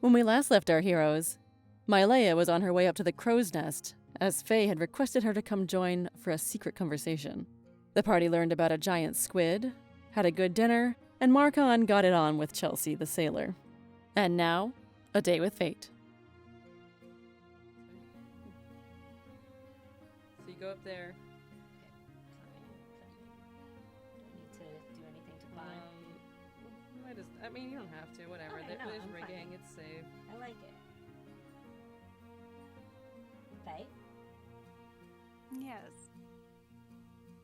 When we last left our heroes, Mylea was on her way up to the crow's nest, as Faye had requested her to come join for a secret conversation. The party learned about a giant squid, had a good dinner, and Marcon got it on with Chelsea the sailor. And now, a day with fate. So you go up there. I mean, you don't have to, whatever. Okay, There's I'm rigging, fine. it's safe. I like it. Faye? Yes.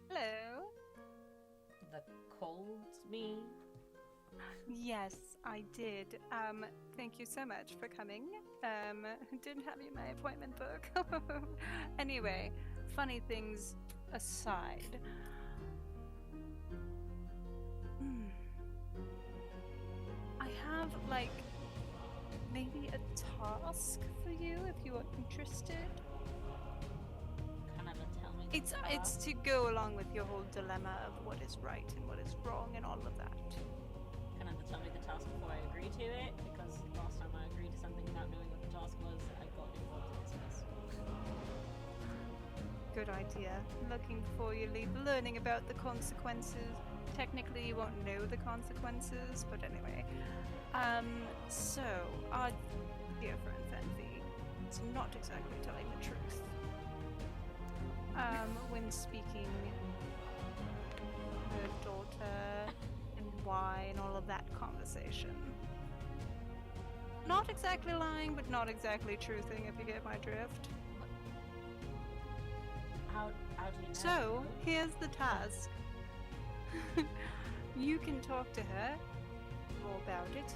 Hello. The cold me? Yes, I did. Thank you so much for coming. Didn't have you in my appointment book. Anyway, funny things aside. I have, like, maybe a task for you if you are interested. Kind of tell me. It's to go along with your whole dilemma of what is right and what is wrong and all of that. Kind of tell me the task before I agree to it, because last time I agreed to something without knowing what the task was, I got involved in this mess. Good idea. Looking before you leave, learning about the consequences. Technically, you won't know the consequences, but anyway. So, our dear friend Fenfi is not exactly telling the truth. When speaking her daughter and why and all of that conversation. Not exactly lying, but not exactly truthing, if you get my drift. How do you know? So, here's the task. You can talk to her all about it,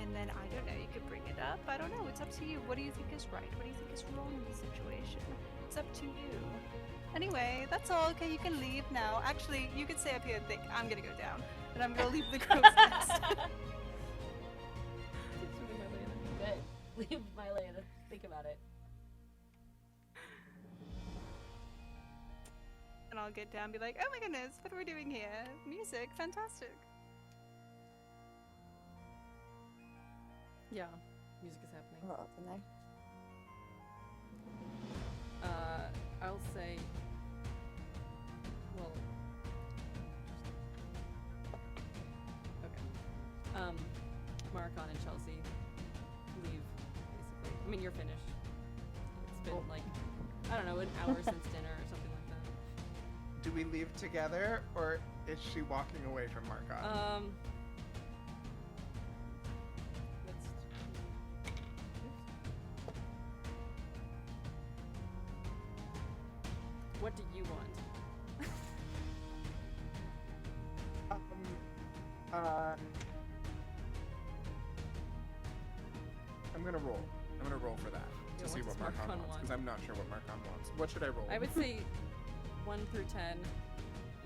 and then, I don't know, you could bring it up. I don't know, it's up to you. What do you think is right? What do you think is wrong in the situation? It's up to you. Anyway, that's all. Okay, you can leave now. Actually, you could stay up here and think, I'm gonna go down, and I'm gonna leave the crow's nest. Good. Leave Mylea to think about it. And I'll get down and be like, oh my goodness, what are we doing here? Music, fantastic. Yeah, music is happening. We're up in there. I'll say, well, okay. Marcon and Chelsea leave, basically. I mean, you're finished. It's been like, I don't know, an hour since dinner or something like that. Do we leave together, or is she walking away from Marcon? What do you want? I'm gonna roll. I'm gonna roll for that to see what Marcon wants, because I'm not sure what Marcon wants. What should I roll? I would say 1 through 10,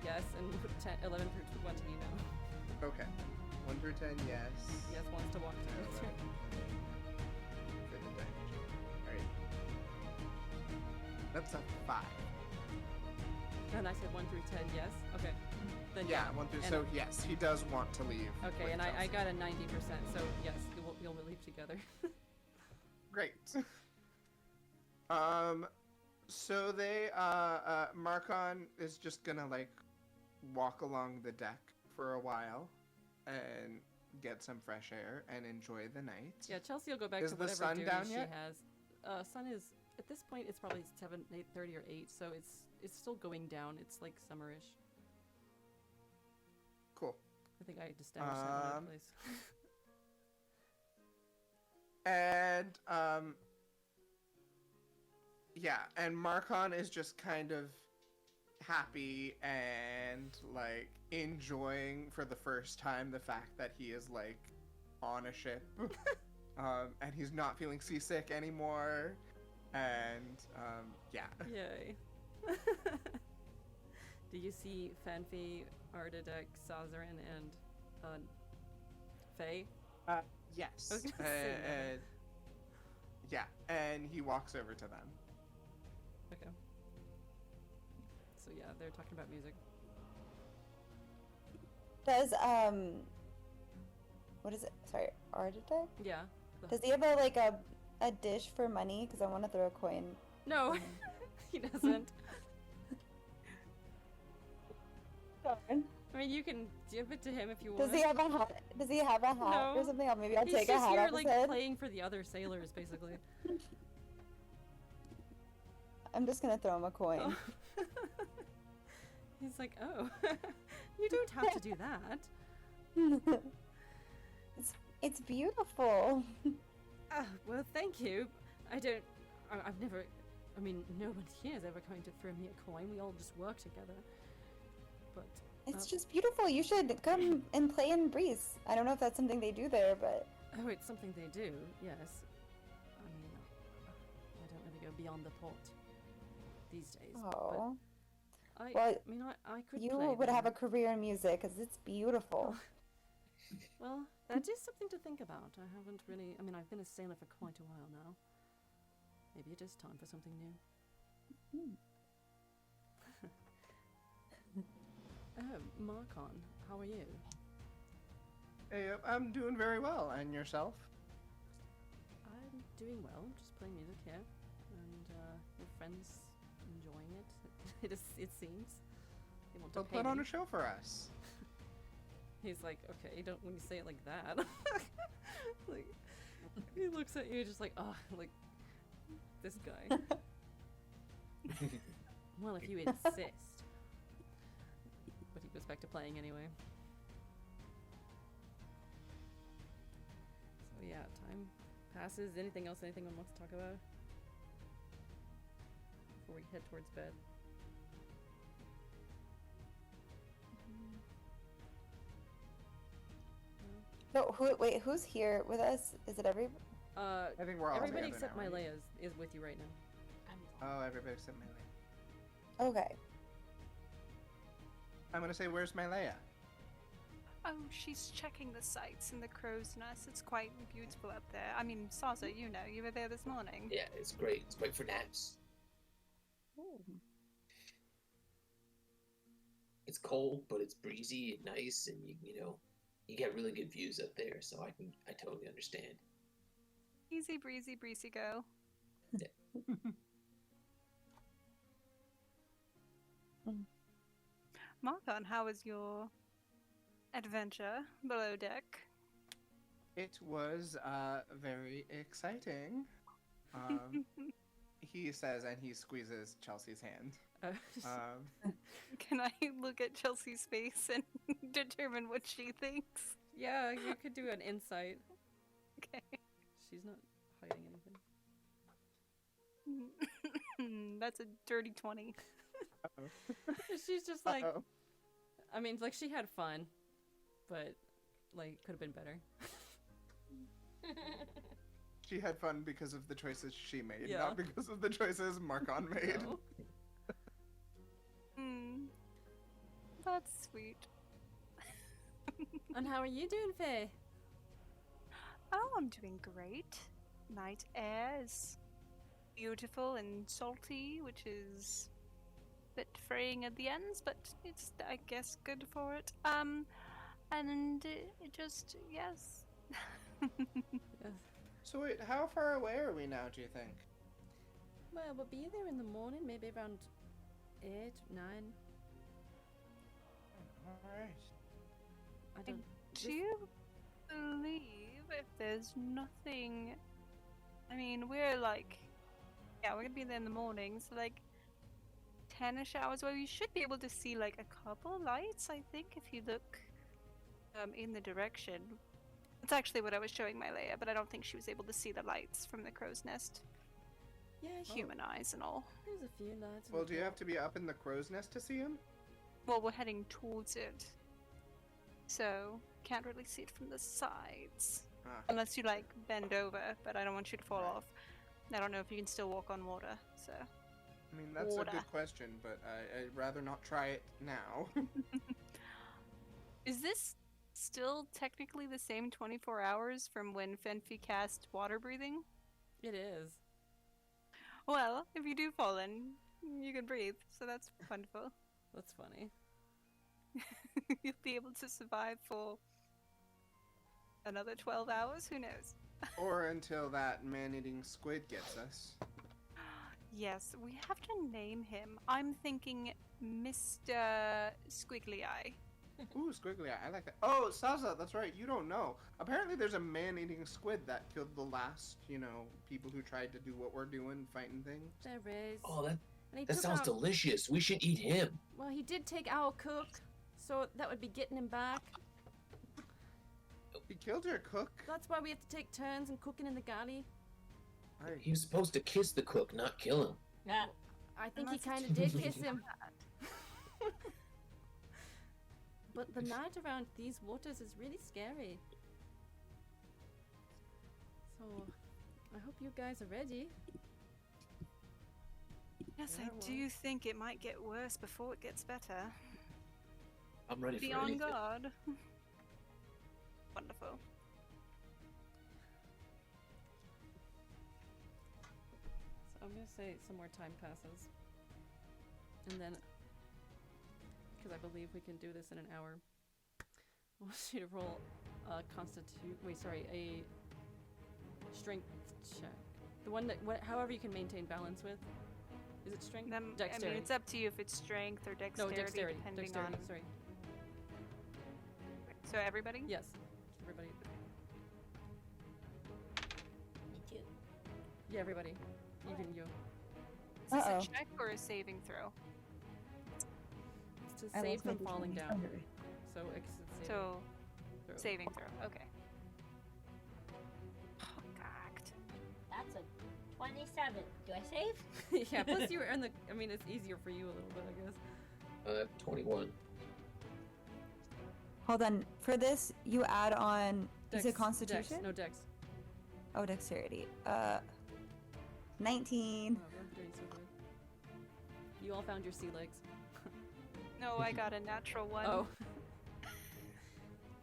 yes, and 11 through 20, no. Okay. 1 through 10, yes. Yes, wants to walk through. For the damage. Alright. That's a 5. And I said 1 through 10, yes? Okay. Then Yeah, 1 through. So yes, he does want to leave. Okay, with and I Chelsea. got a 90%, so yes, you'll leave together. Great. So they, Marcon is just gonna, like, walk along the deck for a while and get some fresh air and enjoy the night. Yeah, Chelsea will go back Is to the whatever sun duties down she yet? has. Sun is, at this point, it's probably 7, 8:30 or 8, so it's still going down. It's, like, summerish. Cool. I think I established that in my place. And, yeah, and Marcon is just kind of happy and, like, enjoying for the first time the fact that he is, like, on a ship. And he's not feeling seasick anymore. And, yeah. Yay. Do you see Fenfi, Ardadek, Sazzarin, and Faye? Yes. I was gonna say that. Yeah, and he walks over to them. Okay. So yeah, they're talking about music. Does, what is it? Sorry, Ardadek? Yeah. Does he have a dish for money? Because I want to throw a coin. No, he doesn't. I mean, you can give it to him if you want. Does he have a hat? Does he have a hat No. or something? Maybe I'll He's take a just hat here, off his head. playing for the other sailors, basically. I'm just gonna throw him a coin. Oh. He's like, oh, you don't have to do that. It's beautiful. Well, thank you. I've never, I mean, no one here is ever going to throw me a coin. We all just work together. But It's just beautiful. You should come and play in Breeze. I don't know if that's something they do there, but oh, it's something they do. Yes. I mean, I don't really go beyond the port these days. oh, But well, I mean, I could you play would there. have a career in music because it's beautiful. Well, that is something to think about. I haven't really. I mean, I've been a sailor for quite a while now. Maybe it is time for something new. Marcon, how are you? Hey, I'm doing very well. And yourself? I'm doing well. Just playing music here, and your friends enjoying it. It seems. They want to Well, pay put on me. a show for us. He's like, okay, don't when you say it like that. Like, he looks at you just like, oh, like this guy. Well, if you insist. But he goes back to playing anyway. So yeah, time passes. Anything else? Anything one wants to talk about before we head towards bed? No, who's here with us? Is it every? I think we're all Everybody together except now, right? Mylea is with you right now. Oh, everybody except Melee. Okay. I'm gonna say, where's Mylea? Oh, she's checking the sights in the crow's nest. It's quite beautiful up there. I mean, Sazza, you know, you were there this morning. Yeah, it's great. It's great for naps. It's cold, but it's breezy and nice, and you get really good views up there. So I totally understand. Easy breezy, breezy go. Marcon, how was your adventure below deck? It was very exciting. He says, and he squeezes Chelsea's hand. Can I look at Chelsea's face and determine what she thinks? Yeah, you could do an insight. Okay. She's not hiding anything. That's a dirty 20. She's just like, Uh-oh. I mean, like, she had fun, but, like, could have been better. She had fun because of the choices she made, Yeah. not because of the choices Marcon made. No. That's sweet. And how are you doing, Faye? Oh, I'm doing great. Night air is beautiful and salty, which is a bit fraying at the ends, but it's, I guess, good for it. And it just, yes. Yes. So wait, how far away are we now, do you think? Well, we'll be there in the morning, maybe around 8, 9. Alright. I don't. Do you believe if there's nothing? I mean, we're like, yeah, we're gonna be there in the morning, so like 10-ish hours away. We should be able to see like a couple lights, I think, if you look in the direction. That's actually what I was showing Mylea, but I don't think she was able to see the lights from the crow's nest. Yeah, Human eyes and all. There's a few lights. Well, do you have to be up in the crow's nest to see him? Well, we're heading towards it, so can't really see it from the sides. Ah. Unless you like bend over, but I don't want you to fall Right. off. I don't know if you can still walk on water, so. I mean, that's Water. a good question, but I'd rather not try it now. Is this still technically the same 24 hours from when Fenfi cast water breathing? It is. Well, if you do fall in, you can breathe, so that's wonderful. That's funny. You'll be able to survive for another 12 hours? Who knows? Or until that man-eating squid gets us. Yes, we have to name him. I'm thinking Mr. Squiggly Eye. Ooh, Squiggly, I like that. Oh, Sazza, that's right, you don't know. Apparently there's a man-eating squid that killed the last, people who tried to do what we're doing, fighting things. There is. Oh, And he that took sounds out- delicious. We should eat him. Well, he did take our cook, so that would be getting him back. He killed your cook? That's why we have to take turns in cooking in the galley. He was supposed to kiss the cook, not kill him. Yeah. I think he That's kind of did kiss him. But the night around these waters is really scary. So, I hope you guys are ready. Yes, Yeah, I well. do think it might get worse before it gets better. I'm ready Be for on anything. guard. Wonderful. So I'm gonna say some more time passes. And then, because I believe we can do this in an hour, I want you to roll a a strength check. The one that, however you can maintain balance with. Is it strength? I mean, Dexterity. it's up to you if it's strength or dexterity, No, dexterity. depending Dexterity, on. sorry. So everybody? Yes. Everybody. Me too. Yeah, everybody. Even you. Is this Uh-oh. a check or a saving throw? It's to I save lost my from falling D20. down. So, saving So, throw. saving throw. Okay. Oh, gagged. That's a 27. Do I save? Yeah, plus you were in the. I mean, it's easier for you a little bit, I guess. 21. Hold on. For this, you add on. Is it Constitution? Dex. No, Dex. Oh, Dexterity. 19. Oh, we're doing so good. You all found your sea legs. No, I got a natural one. Oh.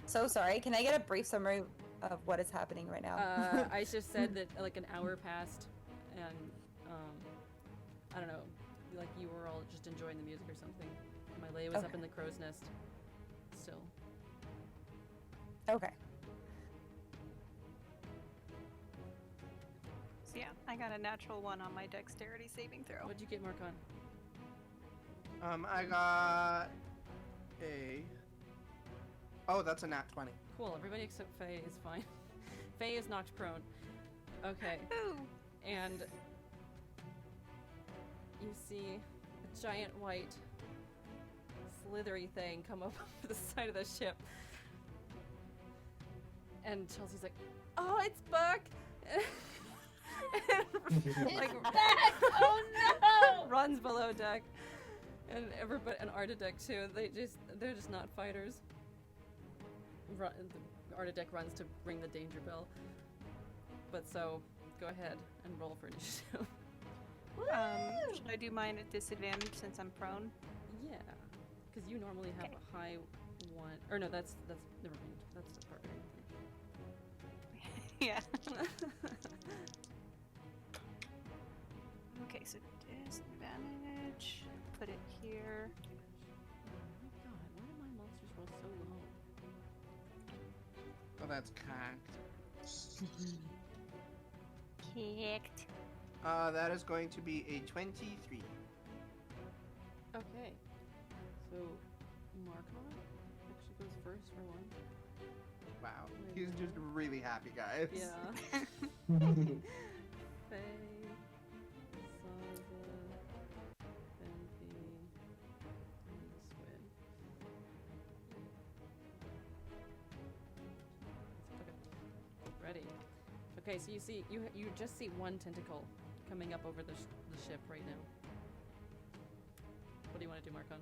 So sorry. Can I get a brief summary of what is happening right now? I just said that like an hour passed, and I don't know, like you were all just enjoying the music or something. My Leia was up Okay. in the crow's nest. Still. Okay. So yeah, I got a natural one on my dexterity saving throw. What'd you get, Marcon? I got a... Oh, that's a nat 20. Cool. Everybody except Faye is fine. Faye is knocked prone. Okay. Ooh. And you see a giant white slithery thing come up over the side of the ship. And Chelsea's like, "Oh, it's Buck!" And, like, Back! Oh no! runs below deck. And everybody, and Artidec too. They're just not fighters. Artidec runs to ring the danger bell. But so, go ahead and roll for initiative. Should I do mine at disadvantage since I'm prone? Yeah, because you normally have Okay. a high one. Or no, that's never mind. That's the barbarian Yeah. thing. Okay, so disadvantage. Put it here. Oh my god, why do my monsters roll so low? Oh, that's cocked. Kicked. That is going to be a 23. Okay, so Marcon actually goes first for one. Wow. He's just really happy, guys. Yeah. Faye, Sazza, Fenfi, and the Squid. Okay, ready. Okay, so you just see one tentacle coming up over the ship right now. What do you want to do, Marcon?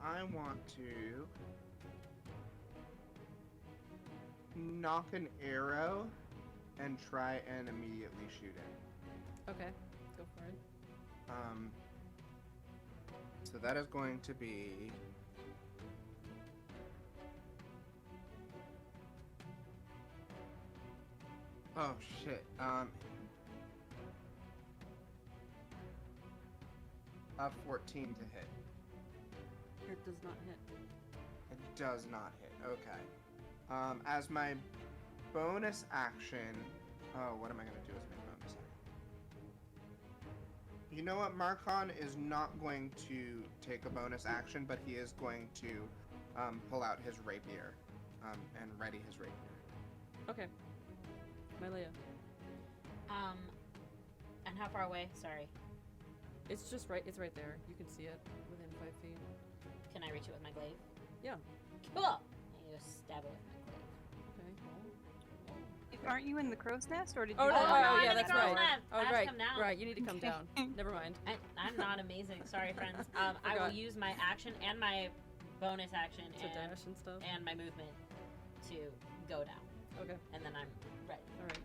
I want to knock an arrow and try and immediately shoot it. Okay, go for it. So that is going to be oh shit. A 14 to hit. It does not hit. It does not hit. Okay. As my bonus action. Oh, what am I going to do as my bonus action? You know what? Marcon is not going to take a bonus action, but he is going to pull out his rapier and ready his rapier. Okay. Mylea. And how far away? Sorry. It's just right. It's right there. You can see it within 5 feet. Can I reach it with my glaive? Yeah. Cool! I just stab it with my glaive. Okay. Aren't you in the crow's nest, or did you? Oh, no, Oh, oh, no, I'm yeah, in the that's crow's right. nest. Oh, I have to right. come down. Right. You need to come down. Never mind. I'm not amazing. Sorry, friends. I will Forgot. use my action and my bonus action To dash and stuff. and my movement to go down. Okay. And then I'm ready. All right.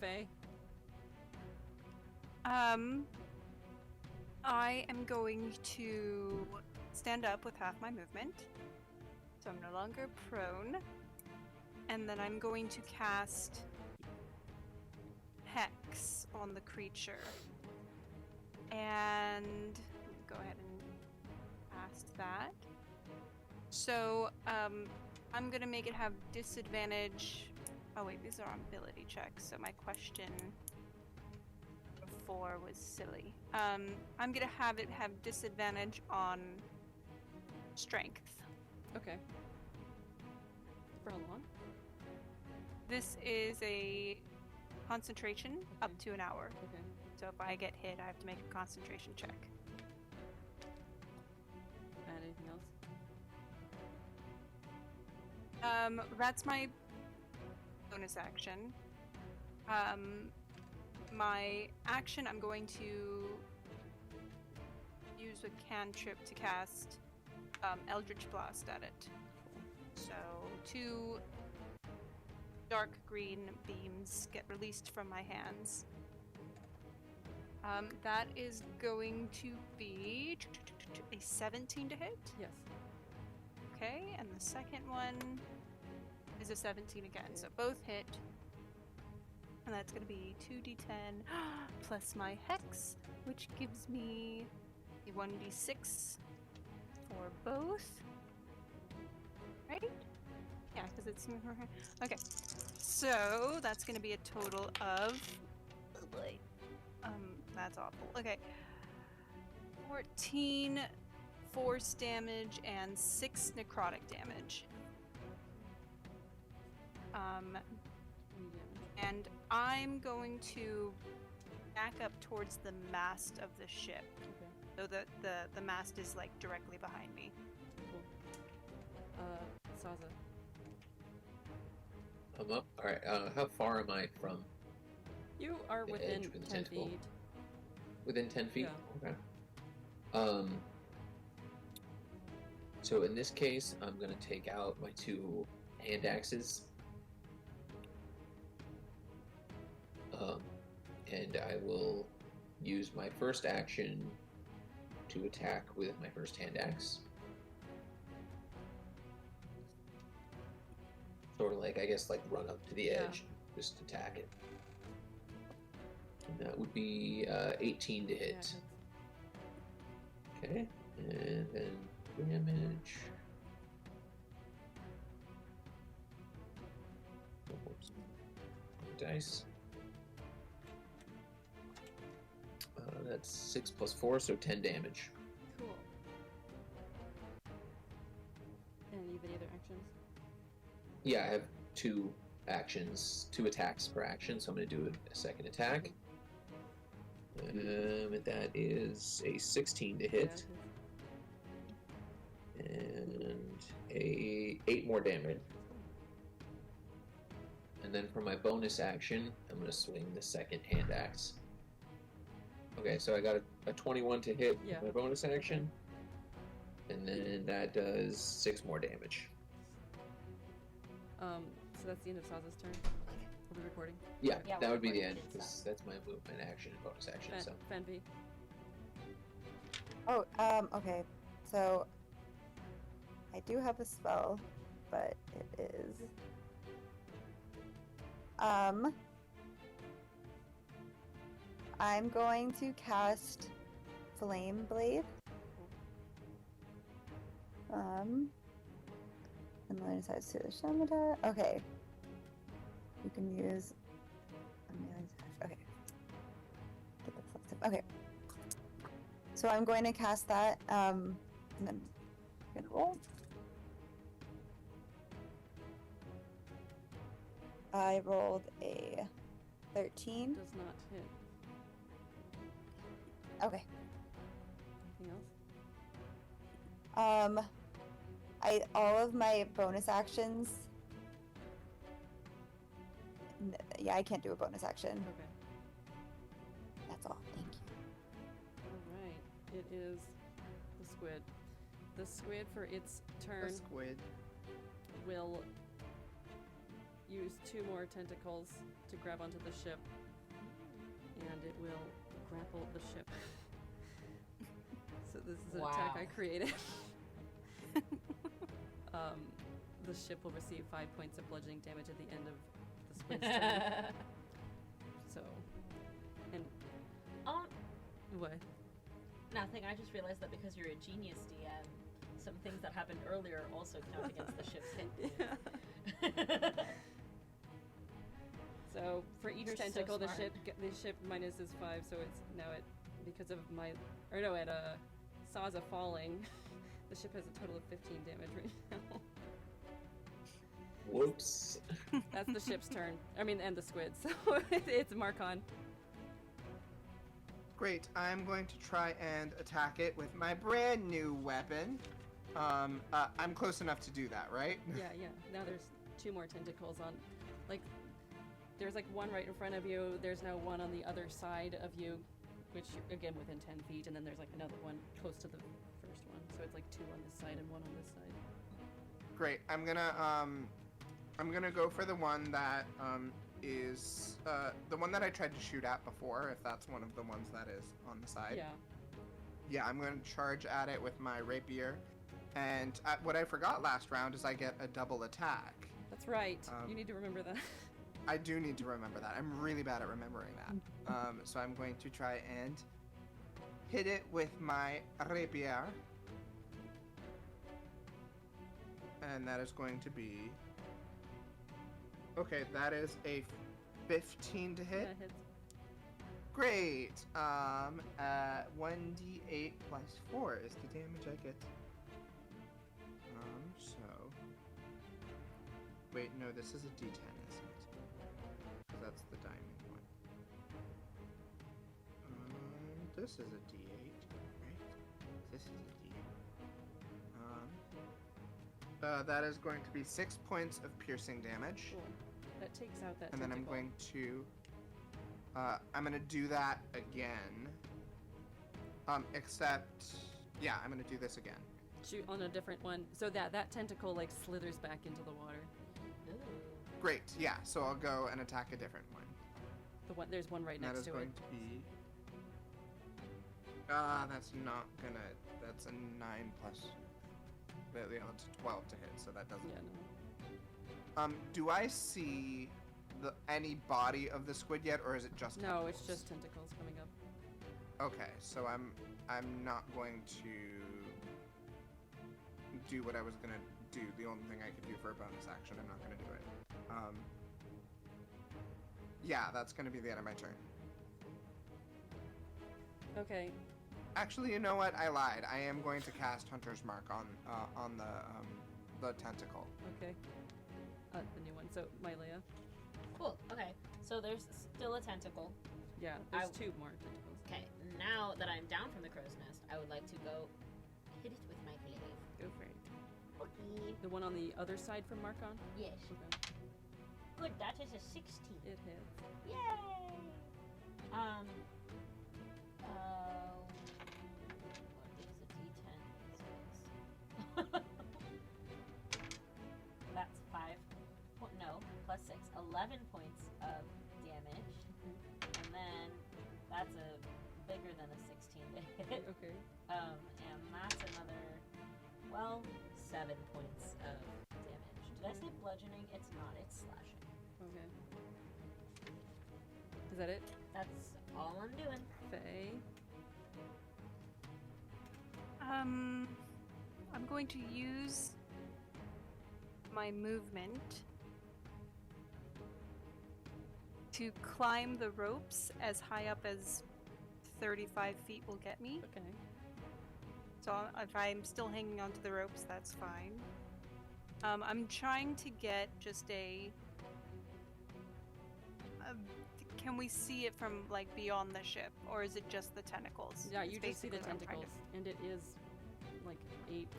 Faye. I am going to stand up with half my movement, so I'm no longer prone, and then I'm going to cast Hex on the creature. And go ahead and cast that. So, I'm gonna make it have disadvantage. Oh wait, these are on ability checks, so my question before was silly. I'm gonna have it have disadvantage on strength. Okay. For how long? This is a concentration up to an hour. Okay. So if I get hit, I have to make a concentration check. And anything else? That's my bonus action. My action, I'm going to use a cantrip to cast Eldritch Blast at it. So 2 dark green beams get released from my hands. That is going to be a 17 to hit. Yes. Okay, and the second one is a 17 again, so both hit. And that's going to be 2d10 plus my hex, which gives me a 1d6 for both. Right? Yeah, because it's... Okay, so that's going to be a total of... Oh boy. That's awful. Okay. 14 force damage and 6 necrotic damage. And I'm going to back up towards the mast of the ship. Okay. So the mast is like directly behind me. Cool. Sazza. I'm up. Alright, how far am I from? You are The within edge with the 10 tentacle. feet. Within 10 feet? Yeah. Okay. So in this case, I'm going to take out my 2 hand axes. And I will use my first action to attack with my first hand axe. Sort of like, I guess, like run up to the edge, just attack it. And that would be 18 to hit. Yeah, Okay, and then damage. Oh, whoops. Dice. That's 6 plus 4, so 10 damage. cool. And you have any other actions? Yeah, I have 2 actions, 2 attacks per action, so I'm going to do a second attack. And that is a 16 to hit, and a 8 more damage. And then for my bonus action, I'm going to swing the second hand axe. Okay, so I got a 21 to hit with my bonus action, and then that does 6 more damage. So that's the end of Sazza's turn. Are we recording? Yeah, Yeah, that we're would be the recording, end, because that's my movement action and bonus action, so. Fenfi. Oh, okay. So I do have a spell, but it is I'm going to cast Flame Blade. And then it says to the Shamadar. Okay. You can use a melee attack. Okay. Get the plus tip. Okay. So I'm going to cast that. And then I'm gonna roll. I rolled a 13. Does not hit. Okay. Anything else? All of my bonus actions. Yeah, I can't do a bonus action. Okay. That's all. Thank you. Alright. It is the squid. The squid for its turn A squid. will use 2 more tentacles to grab onto the ship. And it will grapple the ship. So this is an attack I created. The ship will receive 5 points of bludgeoning damage at the end of the squid's turn. So, and what? Nothing. I just realized that because you're a genius DM, some things that happened earlier also count against the ship's hit points. Yeah. So for each You're so tentacle, the smart. ship minus is 5. So it's now at because of my Sazza falling, the ship has a total of 15 damage right now. Whoops. That's the ship's turn. I mean, and the squid. So it's Marcon. Great. I'm going to try and attack it with my brand new weapon. I'm close enough to do that, right? Yeah. Now there's 2 more tentacles on, there's one right in front of you. There's now one on the other side of you, which again within 10 feet, and then there's another one close to the first one. So it's 2 on this side and 1 on this side. Great. I'm gonna go for the one that is the one that I tried to shoot at before, if that's one of the ones that is on the side. Yeah. Yeah, I'm going to charge at it with my rapier. And what I forgot last round is I get a double attack. That's right. You need to remember that. I do need to remember that. I'm really bad at remembering that. So I'm going to try and hit it with my rapier. And that is going to be... Okay, that is a 15 to hit. Yeah, hits. Great. 1d8 plus 4 is the damage I get. So... Wait, no, this is a d10, isn't it? Because that's the diamond one. This is a d8, right? This is a d8. That is going to be 6 points of piercing damage. Cool. That takes out that And then I'm tentacle. going to... I'm going to do that again. Except... Yeah, I'm going to do this again. Shoot on a different one. So that tentacle slithers back into the water. Great, yeah, so I'll go and attack a different one. There's one right next to it. That is going to be... that's not gonna... That's a 9 plus... Yeah, that's a 12 to hit, so that doesn't... Yeah, no. Do I see any body of the squid yet, or is it just No, tentacles? it's just tentacles coming up. Okay, so I'm not going to do what I was gonna do. The only thing I could do for a bonus action, I'm not gonna do it. Yeah, that's gonna be the end of my turn. Okay. Actually, you know what? I lied. I am going to cast Hunter's Mark on the tentacle. Okay. The new one. So, Mylea. Cool. Okay. So there's still a tentacle. Yeah, there's 2 more tentacles. Okay. Now that I'm down from the crow's nest, I would like to go hit it with my glaive. Go for it. Okay. The one on the other side from Marcon? Yes. Okay. Good. That is a 16. It hits. Yay! What is a D10 these days? That's 5. No, plus 6. 11 points of damage. And then that's bigger than a 16 to hit. Okay. And that's another, 7 points of damage. Did I say bludgeoning? It's not. It's slashing. Okay. Is that it? That's all I'm doing. Faye? I'm going to use my movement to climb the ropes as high up as 35 feet will get me. Okay. So if I'm still hanging onto the ropes, that's fine. I'm trying to get just a can we see it from like beyond the ship, or is it just the tentacles? Yeah, It's you just see the basically what I'm trying tentacles, and it is like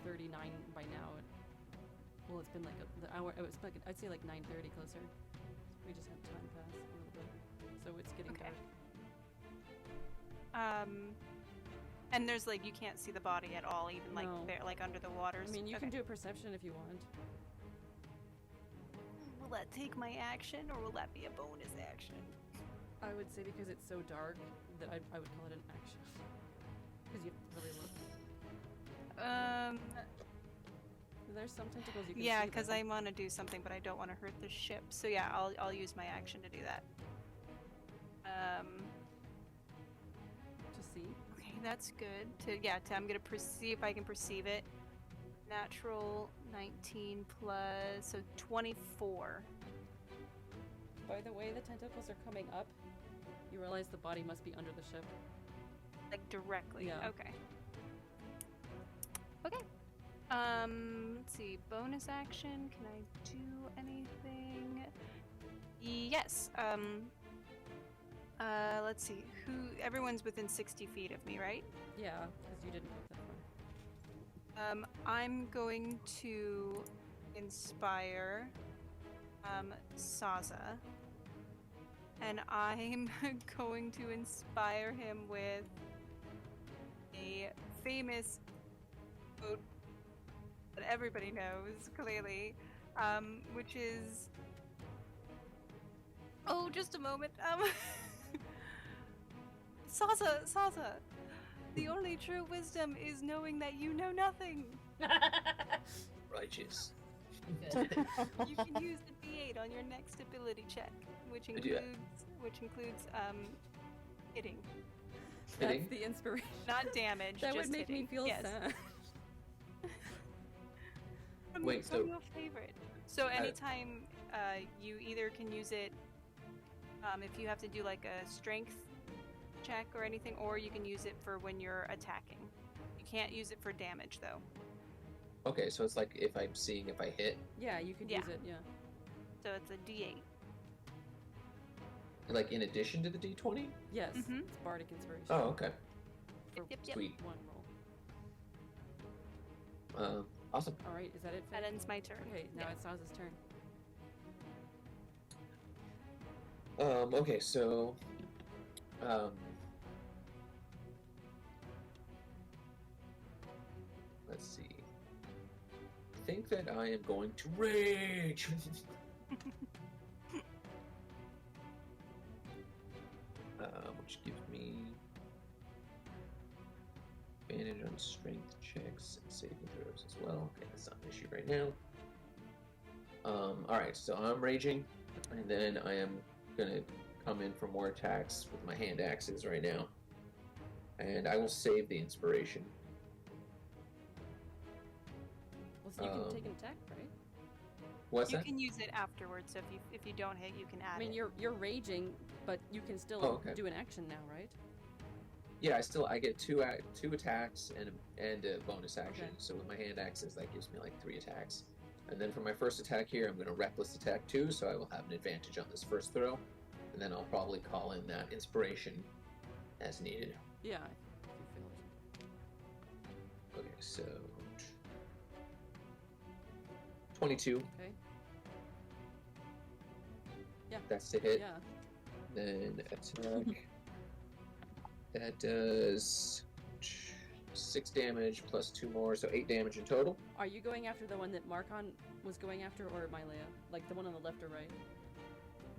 8:39 by now. Well, it's been like the hour. It was like I'd say like 9:30 closer. We just had time pass a little bit, so it's getting Okay. dark. And there's like you can't see the body at all, even like No. there, like under the waters. I mean, you can Okay. do a perception if you want. Will that take my action, or will that be a bonus action? I would say because it's so dark that I would call it an action. Because you have to really look. There's some tentacles you can Yeah, see, because though. I want to do something, but I don't want to hurt the ship. So yeah, I'll use my action to do that. To see. Okay, that's good. I'm gonna see if I can perceive it. Natural 19 plus, so 24. By the way the tentacles are coming up, you realize the body must be under the ship. Like directly. Yeah. Okay. Okay. Let's see. Bonus action. Can I do anything? Yes. Let's see. Everyone's within 60 feet of me, right? Yeah, because you didn't move that far. I'm going to inspire Sazza. And I'm going to inspire him with a famous quote that everybody knows, clearly, which is... Oh, just a moment. Sazza, the only true wisdom is knowing that you know nothing. Righteous. Good. You can use the D8 on your next ability check, which I do that. includes hitting, Hitting? That's the inspiration. not damage. That just would make hitting. me feel Yes. sad. Wait, from so- your favorite. So anytime you either can use it if you have to do like a strength check or anything, or you can use it for when you're attacking. You can't use it for damage though. Okay, so it's like if I'm seeing if I hit, Yeah, you could Yeah. use it, yeah. So it's a D8. like in addition to the D20? Yes, Mhm. it's bardic inspiration. Oh, okay. For Yep. Sweet. one roll. Awesome. Alright, is that it? That Faye? ends my turn. Okay, now Yeah. it's Saz's turn. Okay, so let's see. I think that I am going to rage. Which gives me advantage on strength checks and saving throws as well. Okay, that's not an issue right now. Alright, so I'm raging, and then I am gonna come in for more attacks with my hand axes right now. And I will save the inspiration. Well, so you can take Um, an attack, right? What's You that? can use it afterwards. So if you don't hit, you can add I mean, it. you're raging, but you can still Oh, okay. do an action now, right? Yeah, I get two attacks and a bonus action. Okay. So with my hand axes, that gives me like 3 attacks. And then for my first attack here, I'm going to reckless attack 2, so I will have an advantage on this first throw. And then I'll probably call in that inspiration as needed. Yeah, if you feel it. Okay, so 22. Okay. Yeah. That's to hit. Yeah. Then attack. That does 6 damage plus 2 more, so 8 damage in total. Are you going after the one that Marcon was going after, or Mylea? Like the one on the left or right?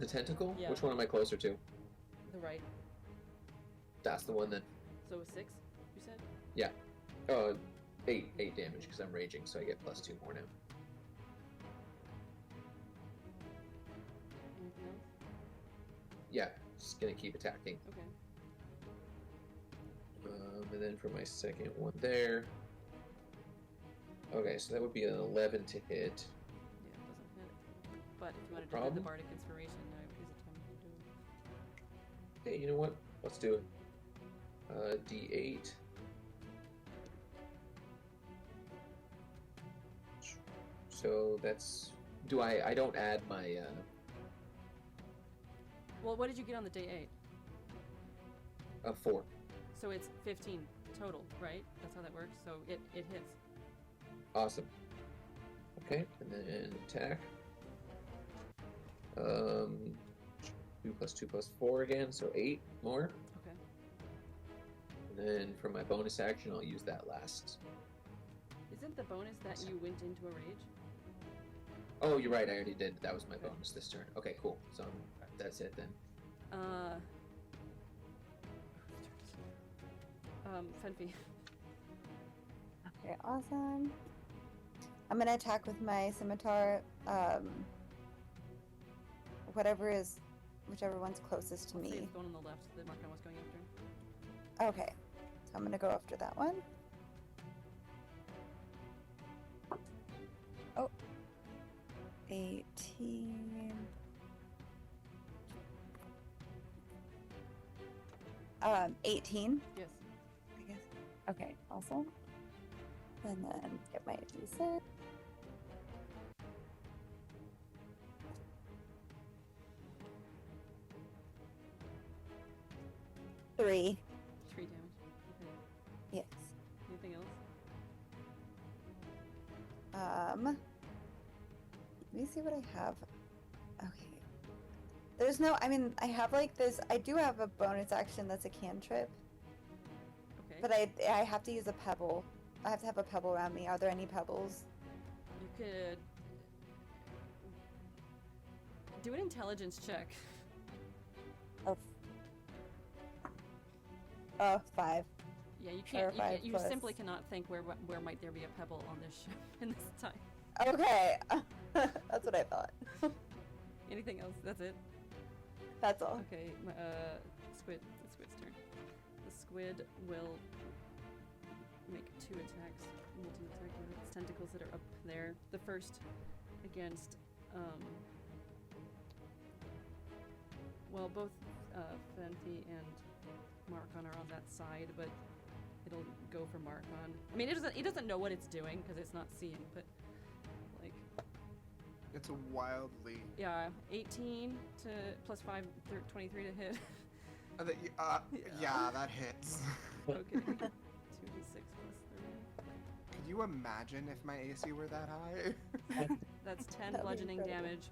The tentacle? Yeah. Which one am I closer to? The right. That's the one then. So 6, you said? Oh, 8 damage because I'm raging, so I get plus 2 more now. Anything else? Yeah, just gonna keep attacking. Okay. And then for my second one there. Okay, so that would be an 11 to hit. Yeah, it doesn't hit. But if you want to do the Problem? bardic inspiration, now is the time you can do it. Hey, you know what? Let's do it. D8. So that's... I don't add my... Well, what did you get on the day 8? 4. So it's 15 total, right? That's how that works. So it hits. Awesome. Okay, and then attack. 2 plus 2 plus 4 again, so 8 more. Okay. And then for my bonus action, I'll use that last. Isn't the bonus that you went into a rage? Oh, you're right. I already did. That was my bonus this turn. Okay, cool. So that's it then. Fenfi. Okay, awesome. I'm gonna attack with my scimitar. Whichever one's closest to I'll say me. it's the one on the left that Marcon was going after. Okay, so I'm gonna go after that one. Oh. 18. 18. Yes. I guess. Okay, awesome. And then get my D6. Three. 3 damage. Okay. Yes. Anything else? Let me see what I have. Okay. There's no, I have like this, I do have a bonus action that's a cantrip, Okay. but I have to use a pebble. I have to have a pebble around me. Are there any pebbles? You could do an intelligence check. Oh, 5. Yeah, you Or can't. You, 5 can't, you plus. simply cannot think where might there be a pebble on this ship in this time. Okay. That's what I thought. Anything else? That's it. That's all. Okay, squid. The squid's turn. The squid will make 2 attacks, multi-attack with its tentacles that are up there. The first against, well, both Fenfi and Marcon are on that side, but it'll go for Marcon. I mean, it doesn't know what it's doing because it's not seeing, but like. It's a wildly. Yeah, 18 to plus 5, 23 to hit. Yeah, that hits. Okay. 2d6 plus 3. Could you imagine if my AC were that high? That's 10 That'd be bludgeoning incredible. damage.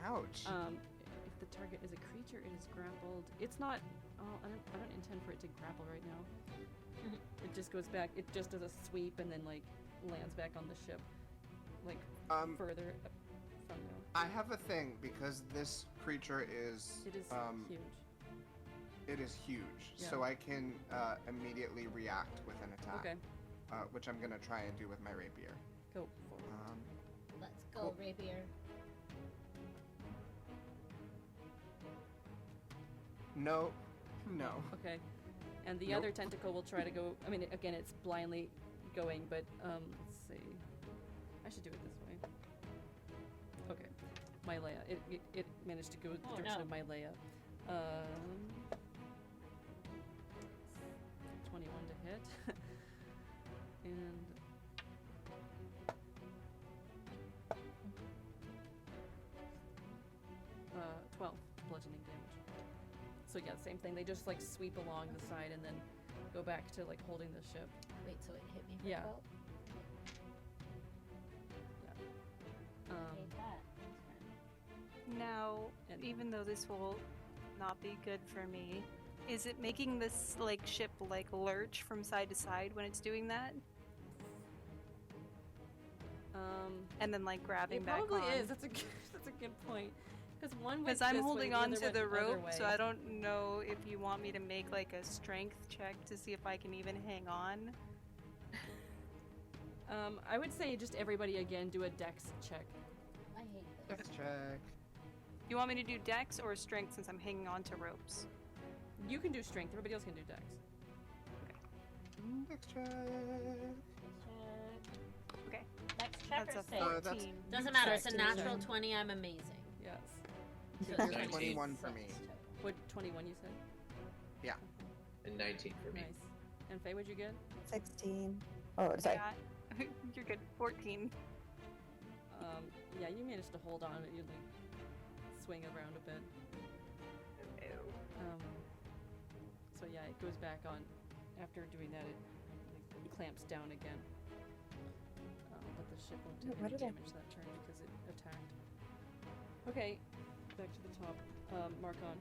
Ouch. If the target is a creature, it is grappled. It's not. Oh, I don't intend for it to grapple right now. It just goes back. It just does a sweep and then like lands back on the ship, like further from you. I have a thing because this creature is. It is huge. It is huge, Yeah. so I can immediately react with an attack. Okay, Which I'm gonna try and do with my rapier. go forward. Let's go, Cool. rapier. No. Okay, and the Nope. other tentacle will try to go. I mean, again, it's blindly going, but let's see. I should do it this way. Okay, Mylea. It managed to go the Oh, direction no. of Mylea. 21 to hit, and 12 bludgeoning damage. So yeah, same thing. They just like sweep along the side and then go back to like holding the ship. Wait, so it hit me for Yeah. 12? Hate that. Now, And- even though this will not be good for me, is it making this like ship like lurch from side to side when it's doing that, and then like grabbing it back probably on? is. That's a good point. Because one went Because I'm this way, holding the on other to went the other rope, so way. I don't know if you want me to make like a strength check to see if I can even hang on. I would say just everybody again do a dex check. I hate this. Dex check. You want me to do dex or strength since I'm hanging on to ropes? You can do strength. Everybody else can do dex. Dex check. Okay. Next check That's or a save? 14. Doesn't matter. It's a checked, natural checked. 20. I'm amazing. Yes. So You're 19. 21 for me. What, 21 you said? Yeah. And 19 for me. Nice. And Faye, what'd you get? 16. Oh, sorry. Yeah. You're good. 14. Yeah, you managed to hold on, but you like swing around a bit. So yeah, it goes back on. After doing that, it like, clamps down again. But the ship won't take any damage that turn because it attacked. Okay, back to the top. Marcon.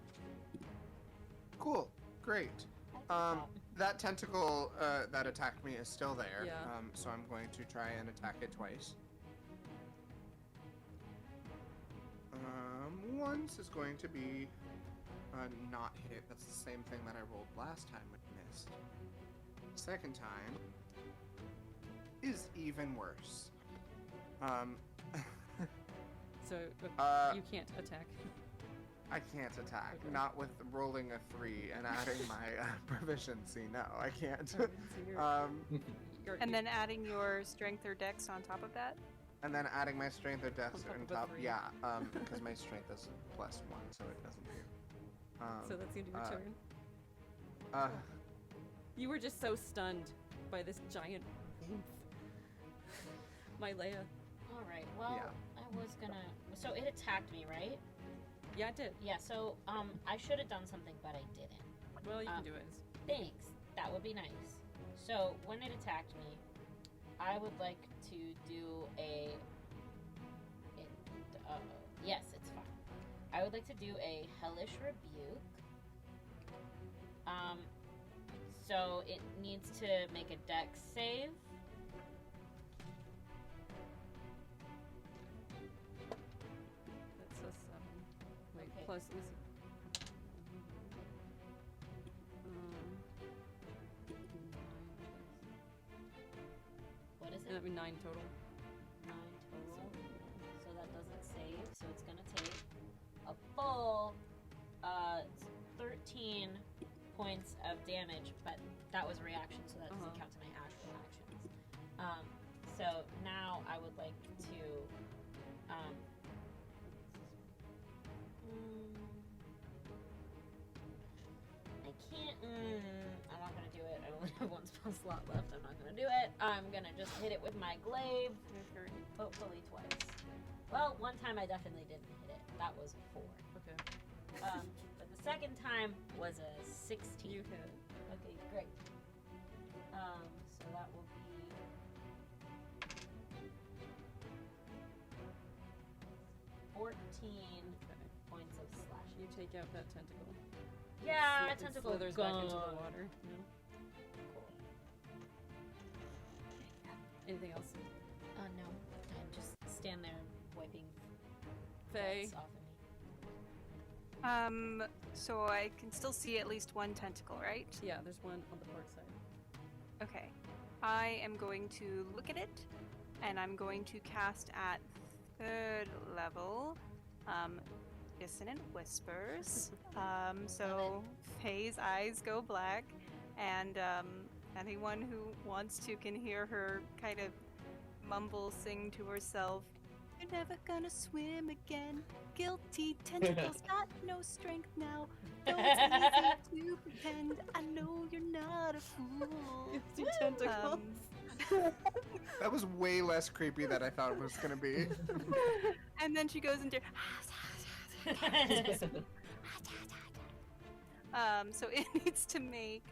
Cool. Great. That tentacle that attacked me is still there. Yeah. So I'm going to try and attack it twice. Once is going to be not hit. That's the same thing that I rolled last time when I missed. Second time is even worse. So you can't attack. I can't attack. Okay. Not with rolling a 3 and adding my proficiency. No, I can't. So And then adding your strength or dex on top of that? And then adding my strength or dex On top on of a top. 3. Yeah, because my strength is +1, so it doesn't do. so that's the end of your turn. Uh, You were just so stunned by this giant Mylea. Alright, well, Yeah. I was gonna... So it attacked me, right? Yeah, it did. Yeah, so, I should have done something, but I didn't. Well, you can do it. Thanks. That would be nice. So, when it attacked me, I would like to do a... yes, it's fine. I would like to do a Hellish Rebuke. So it needs to make a dex save. That's a 7. Wait, Okay. plus, let me see. What is it? That'd be 9 total. 9 total. So that doesn't save. So it's gonna take a full 13 points of damage, but that was a reaction, so that doesn't count to my actual actions. So now I would like to I can't I'm not gonna do it. I only have 1 spell slot left. I'm not gonna do it. I'm gonna just hit it with my glaive. Hopefully twice. Well, one time I definitely didn't hit it. That was a 4. Okay. But the second time was a 16. You hit it. Okay, great. So that will be 14 points of slashing. You take out that tentacle. Yeah, It tentacle slithers gone. back into the water. No? Cool. Anything else? No. I just stand there wiping Faye. guts off of me. So I can still see at least one tentacle, right? Yeah, there's one on the port side. Okay. I am going to look at it, and I'm going to cast at 3rd level, Dissonant Whispers. So Faye's eyes go black, and anyone who wants to can hear her kind of mumble, sing to herself, "You're never gonna swim again. Guilty tentacles got no strength now. Though it's easy to pretend, I know you're not a fool." Guilty tentacles. that was way less creepy than I thought it was going to be. And then she goes into so it needs to make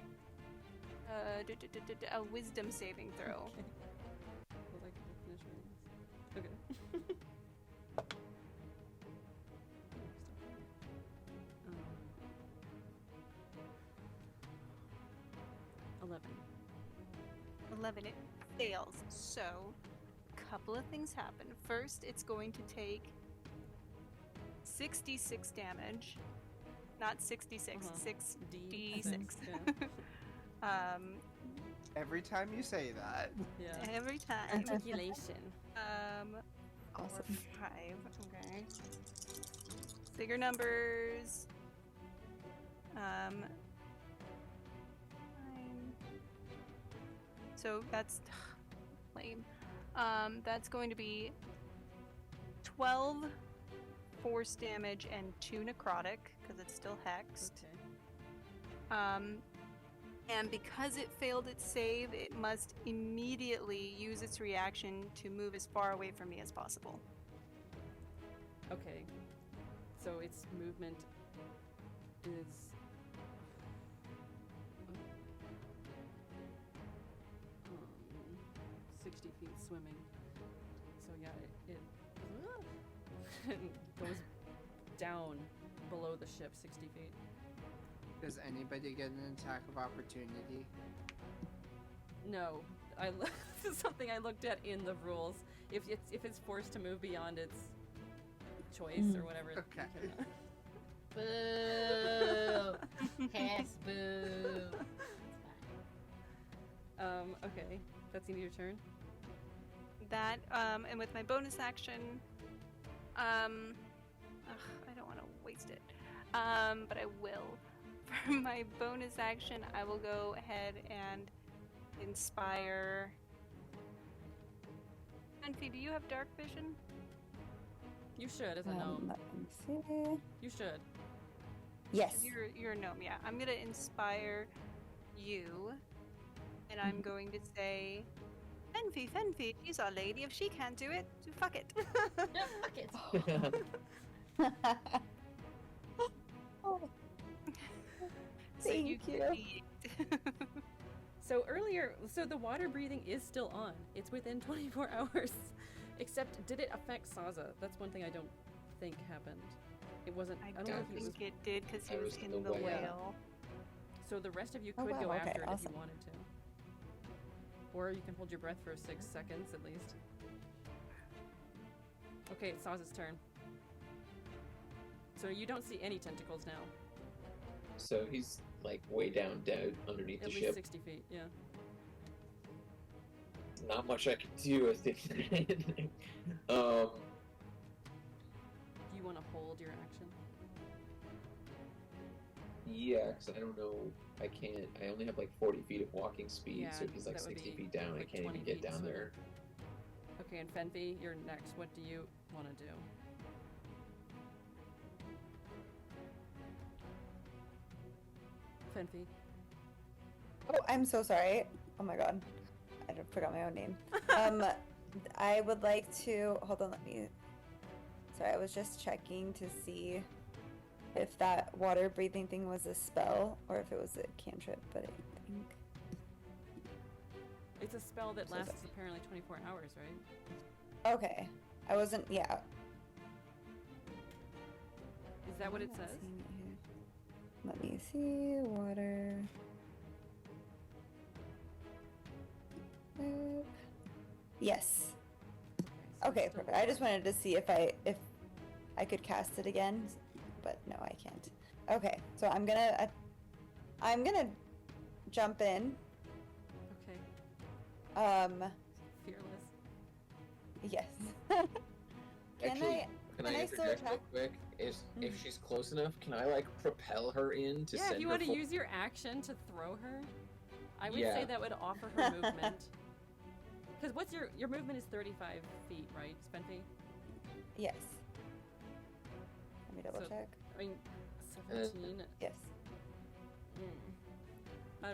a wisdom saving throw. Okay. Well, I can finish reading this. Okay. 11. 11, it fails. So, a couple of things happen. First, it's going to take 66 damage. Not 66, 6d6. Yeah. Every time you say that. Yeah. Every time. Articulation. Awesome. 5, okay. Bigger numbers. 9. So that's lame. That's going to be 12 force damage and 2 necrotic, because it's still hexed. Okay. And because it failed its save, it must immediately use its reaction to move as far away from me as possible. Okay. So its movement is 60 feet swimming. So yeah, it goes down below the ship 60 feet. Does anybody get an attack of opportunity? No, this is something I looked at in the rules. If it's forced to move beyond its choice or whatever. Okay. Boo! Pass boo! Okay. That's the end of your turn? That, and with my bonus action, I don't want to waste it, but I will. For my bonus action, I will go ahead and inspire. Fenfi, do you have dark vision? You should, as a gnome. Let me see. You should. Yes. You're a gnome, yeah. I'm gonna inspire you, and I'm going to say, Fenfi, she's our lady. If she can't do it, fuck it. No, fuck it. Oh. So Thank you. So the water breathing is still on. It's within 24 hours. Except, did it affect Sazza? That's one thing I don't think happened. It wasn't. I don't know if don't he think it did because he I was was in the the whale. whale. So the rest of you Oh, could wow, go okay, after it if awesome. you wanted to. Or you can hold your breath for 6 seconds at least. Okay, it's Saz's turn. So you don't see any tentacles now. So he's like way down underneath At the least ship. 60 feet, yeah. Not much I can do, I think. Do you want to hold your action? Yeah, because I don't know. I can't. I only have like 40 feet of walking speed, Yeah, so if he's like that would 60 be feet down, like I can't 20 even get feet down swimming. there. Okay, and Fenfi, you're next. What do you want to do? Fenfi. Oh, I'm so sorry. Oh my god. I forgot my own name. I would like to hold on, let me sorry, I was just checking to see if that water breathing thing was a spell or if it was a cantrip, but I think It's a spell that So lasts sorry. apparently 24 hours, right? okay. I wasn't yeah. Is that what it I'm not says? seeing it here. Let me see. Water. Yes. so Okay, it's still perfect. I just wanted to see if I could cast it again, but no, I can't. Okay, so I'm gonna jump in. Okay. Yes. Actually, Can can I I still interject real attack? quick? If she's close enough, can I like propel her in to Yeah, send if you her want to fo- use your action to throw her, I would Yeah. say that would offer her movement. Because what's your movement is 35 feet, right, Spenfi? Yes. Let me double So- check. I mean, 17. Yes. I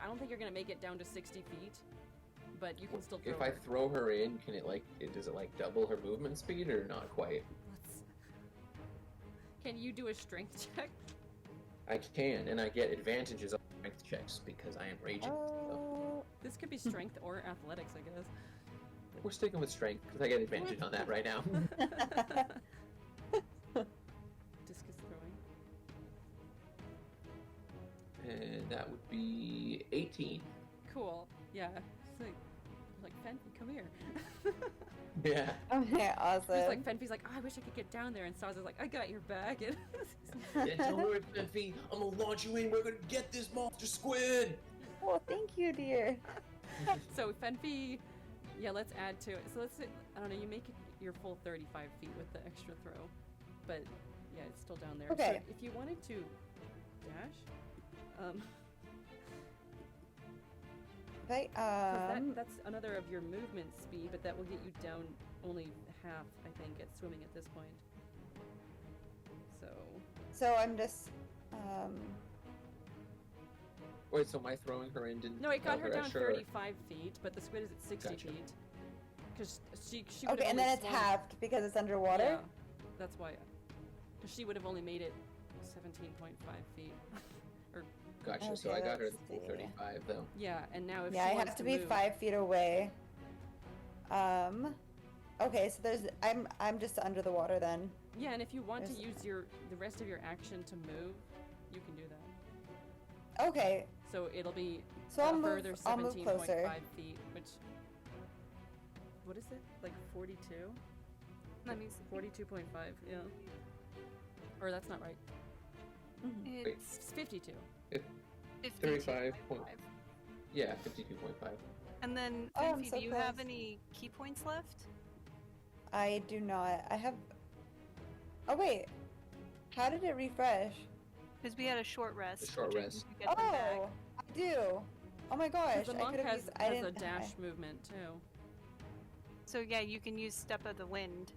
don't think you're gonna make it down to 60 feet, but you can still throw If I her. throw her in, can it like does it like double her movement speed or not quite? Can you do a strength check? I can, and I get advantages on strength checks because I am raging. So Oh, This could be strength or athletics, I guess. we're sticking with strength because I get advantage on that right now. Discus throwing. And that would be 18. Cool. Yeah. It's like Fenfi, come here. Yeah. okay, awesome. Just like Fenfi's like, oh, I wish I could get down there, and Sazza's like, I got your back. And Yeah, don't worry, Fenfi. I'm gonna launch you in. We're gonna get this monster squid. Oh, thank you, dear. So Fenfi, yeah, let's add to it. So let's say, I don't know, you make it your full 35 feet with the extra throw, but yeah, it's still down there. Okay. So if you wanted to dash, Right. 'Cause that's another of your movement speed, but that will get you down only half, I think, at swimming at this point. So I'm just. Wait, so my throwing her in didn't No, it got tell her down extra, 35 feet, but the squid is at 60 Gotcha. feet. Because she would Okay, have and only then it's swum- halved because it's underwater. Yeah, that's why. Because she would have only made it 17.5 feet. Gotcha. So Okay, I got her let's the full see. 35 though. Yeah, and now if Yeah, she I wants have to be move, 5 feet away. Okay, so I'm just under the water then. Yeah, and if you want to There's- use the rest of your action to move, you can do that. Okay, So it'll be so a I'll move. further I'll move 17.5 closer. feet, which what is it? Like 42? Let me see. 42.5, yeah. Or that's not right. It's It's 52. 35 52.5. point- Yeah, 52.5. And then, Oh, I'm Fenfi, so do you have close. any key points left? I do not. I have. Oh wait, how did it refresh? Because we had a short rest. A short which I rest. think you get them back. Oh, I do. Oh my 'Cause gosh, the I monk could have has, used. I has a didn't. dash movement too. So yeah, you can use Step of the Wind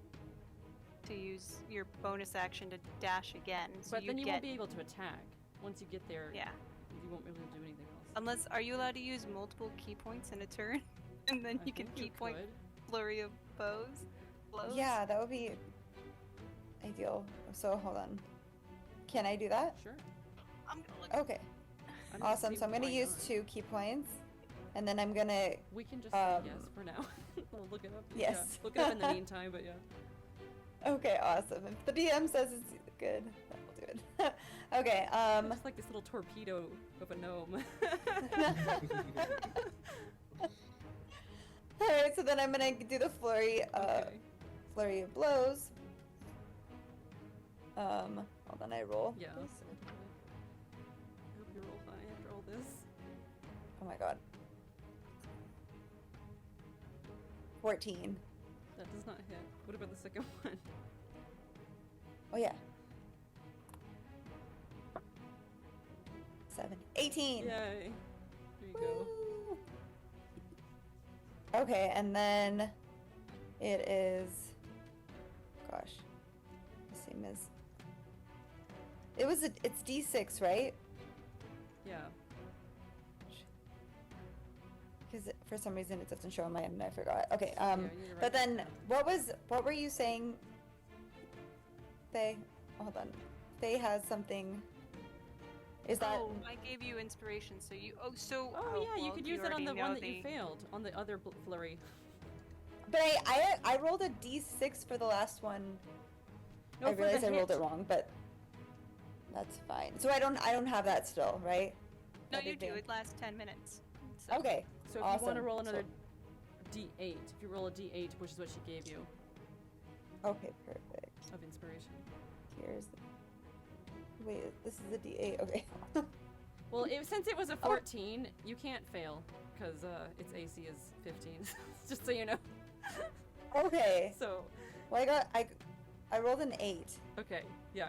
to use your bonus action to dash again. So But then you get, won't be able to attack. Once you get there, Yeah. you won't be able to do anything else. Unless, are you allowed to use multiple key points in a turn? And then I you can think key point could. flurry of blows? Yeah, that would be ideal. So hold on. Can I do that? Sure. I'm gonna look. Okay, I don't awesome. see So I'm gonna why use not. 2 key points, and then I'm gonna. We can just Um, say yes for now. We'll look it up. Yes. Yeah, look it up in the meantime, but yeah. Okay, awesome. If the DM says it's good, then we'll do it. Okay. Just like this little torpedo of a gnome. All right. So then I'm gonna do the flurry. Okay. Flurry of blows. Hold on. I roll. Yeah. this. I hope you roll high after all this. Oh my god. 14. That does not hit. What about the second one? Oh yeah. 7. 18. Yay. There you go. Woo. Okay, and then it is. Gosh, the same as. It's D6, right? Yeah. Because for some reason it doesn't show on my end. I forgot. Okay. Yeah, you need to write But that then down. what were you saying? Faye, hold on. Faye has something. Is that? Oh, I gave you inspiration, so you. Oh, so. Oh, yeah, you well, could use it on already the know one that you failed, on the other flurry. But I rolled a D6 for the last one. No, I for realized the I rolled hit. it wrong, but that's fine. So I don't have that still, right? No, That you big do. thing? It lasts 10 minutes. So. Okay. So if you want to Awesome. roll another So- D8, if you roll a D8, which is what she gave you, Okay, perfect. of inspiration. Here's. Wait, this is a D8. Okay. Well, since it was a 14, you can't fail, because its AC is 15, just so you know. Okay. So, Well, I rolled an 8. okay, yeah.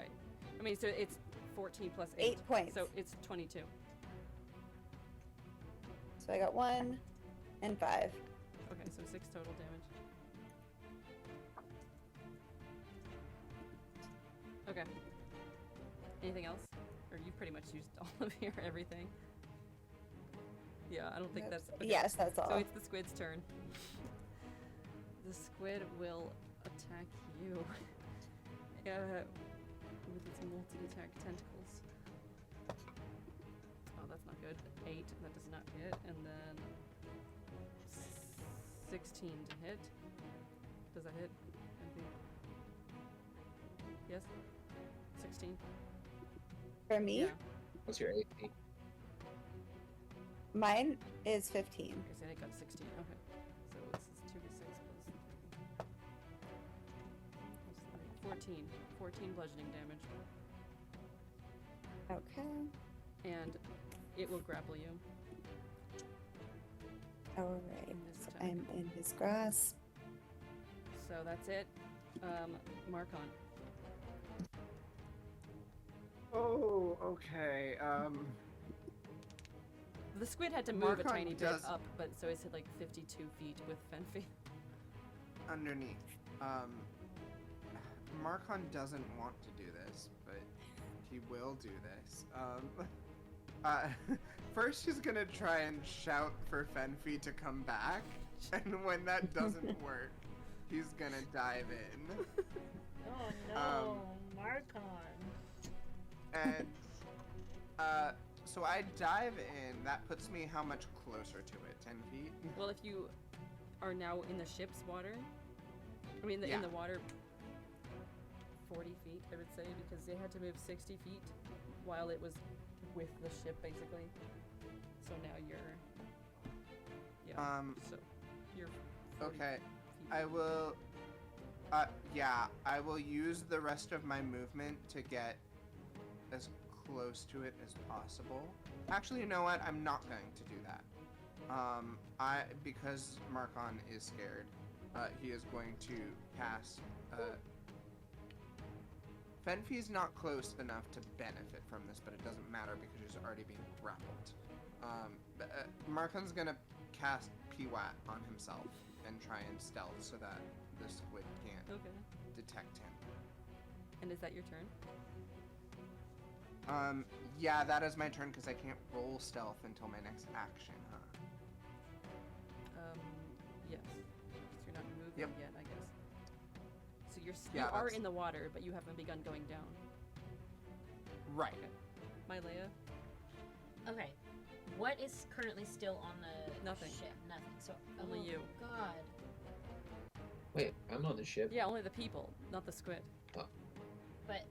I mean, so it's 14 plus 8. 8 points. So it's 22. So I got 1 and 5. Okay, so 6 total damage. Okay. Anything else? Or you pretty much used all of your everything? Yeah, I don't think that's... Okay. Yes, that's all. So it's the squid's turn. The squid will attack you with its multi-attack tentacles. Oh, that's not good. 8, that does not hit. And then 16 to hit. Does that hit? I think. Yes? 16? For me, Yeah. What's your AC? mine is 15. Okay, so I got 16. Okay. So it's 2d6 plus 3. 14. 14 bludgeoning damage. Okay. And it will grapple you. All In right. this So time. I'm in his grasp. So that's it. Marcon. Oh, okay. The squid had to move a Marcon tiny bit does- up, but so it's like 52 feet with Fenfi. Underneath. Marcon doesn't want to do this, but he will do this. First he's gonna try and shout for Fenfi to come back, and when that doesn't work, he's gonna dive in. Oh no, Marcon. And so I dive in. That puts me how much closer to it? 10 feet? Well, if you are now in the ship's water, in Yeah. the water, 40 feet, I would say, because they had to move 60 feet while it was with the ship, basically. So now you're, so you're 40 Okay. feet. I will I will use the rest of my movement to get as close to it as possible. Actually, you know what? I'm not going to do that. Because Marcon is scared, he is going to cast, Fenfi's not close enough to benefit from this, but it doesn't matter because he's already being grappled. Marcon's gonna cast PWAT on himself and try and stealth so that the squid can't detect him. And is that your turn? Yeah, that is my turn because I can't roll stealth until my next action, huh? Yes. Because you're not moving Yep. yet, I guess. So you Yeah, are that's- in the water, but you haven't begun going down. Right. Okay. Mylea? Okay. What is currently still on the Nothing. ship? Nothing. So Only you. God. Wait, I'm on the ship. Yeah, only the people, not the squid. But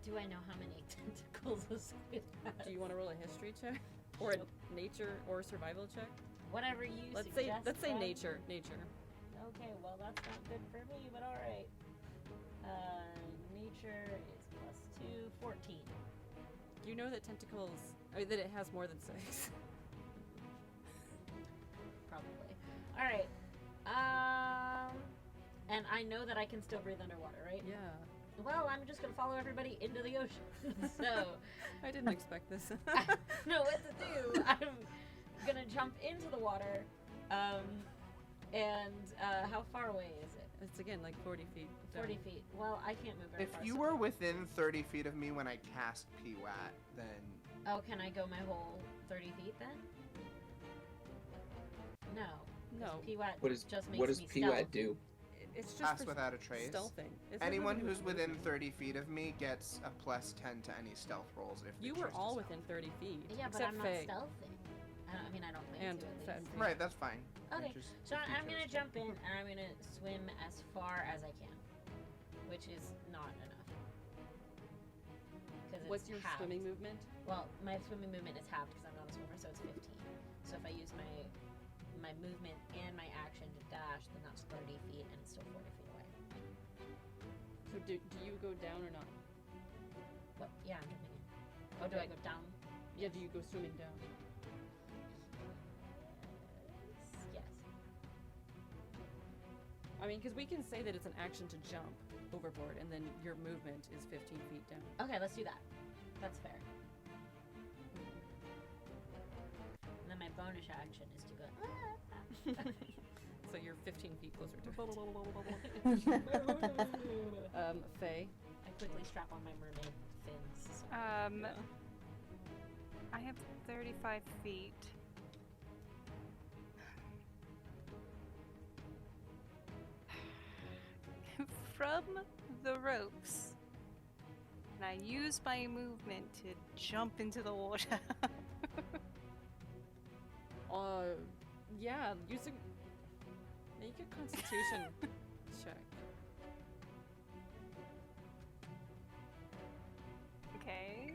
do I know how many tentacles a squid has? Do you want to roll a history check? Or a nature or survival check? Whatever you Let's suggest. say then. nature. Okay, well that's not good for me, but all right. Nature is +2, 14. You know that tentacles, that it has more than 6. Probably. All right. And I know that I can still breathe underwater, right? Yeah. Well, I'm just gonna follow everybody into the ocean. So I didn't expect this. I don't know what to do. I'm gonna jump into the water. And how far away is it? It's again like 40 feet. down. 40 feet. Well, I can't move very If far. you so- were within 30 feet of me when I cast PWAT, then Oh, can I go my whole 30 feet then? No. 'cause No. PWAT What does just makes what does me PWAT stealth. do? It's just pass for without a trace. stealthing. It's Anyone nothing to do who's with within movement. 30 feet of me gets a +10 to any stealth rolls if they You were choose to all stealth. within 30 feet. Yeah, but except I'm not Faye. stealthing. I don't plan And to at least. Fenfi. Right, that's fine. Okay, Just so if you I'm gonna chose to. jump in and I'm gonna swim as far as I can, which is not enough. Because What's your swimming movement? Well, my swimming movement is halved because I'm not a swimmer, so it's 15. So if I use my movement and my action to dash, then that's 30 feet and it's still 40 feet away. So do you go down or not? What? Yeah, I'm jumping in. Oh, do I go down? Yeah, do you go swimming down? Yes. I mean, because we can say that it's an action to jump overboard, and then your movement is 15 feet down. Okay, let's do that. That's fair. And then my bonus action is to go. So you're 15 feet closer to I Faye. quickly strap on my mermaid fins. So. I have 35 feet. From the ropes. And I use my movement to jump into the water. Yeah, make a constitution check. Okay.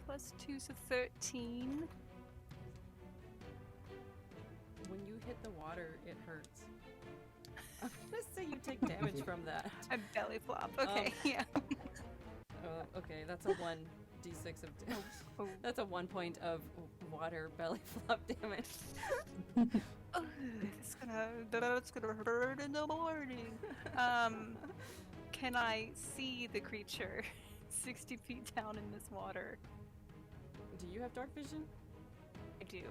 That's +2, so 13. When you hit the water, it hurts. I'm gonna say you take damage from that. I belly flop. Okay, yeah. Okay, that's a 1d6 of damage. Oh. That's a 1 point of water belly flop damage. Oh, that's gonna hurt in the morning. Can I see the creature 60 feet down in this water. Do you have dark vision? I do.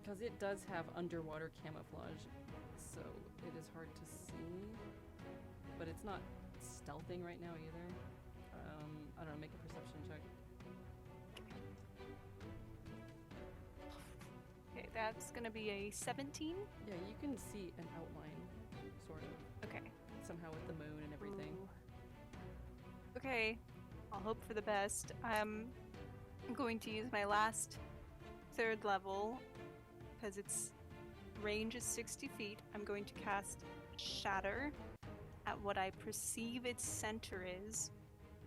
Because it does have underwater camouflage, so it is hard to see. But it's not stealthing right now either. I don't know, make a perception check. Okay, that's gonna be a 17. Yeah, you can see an outline, sort of, Okay. somehow with the moon and everything. Ooh. Okay, I'll hope for the best. I'm going to use my last 3rd level, because its range is 60 feet. I'm going to cast Shatter at what I perceive its center is.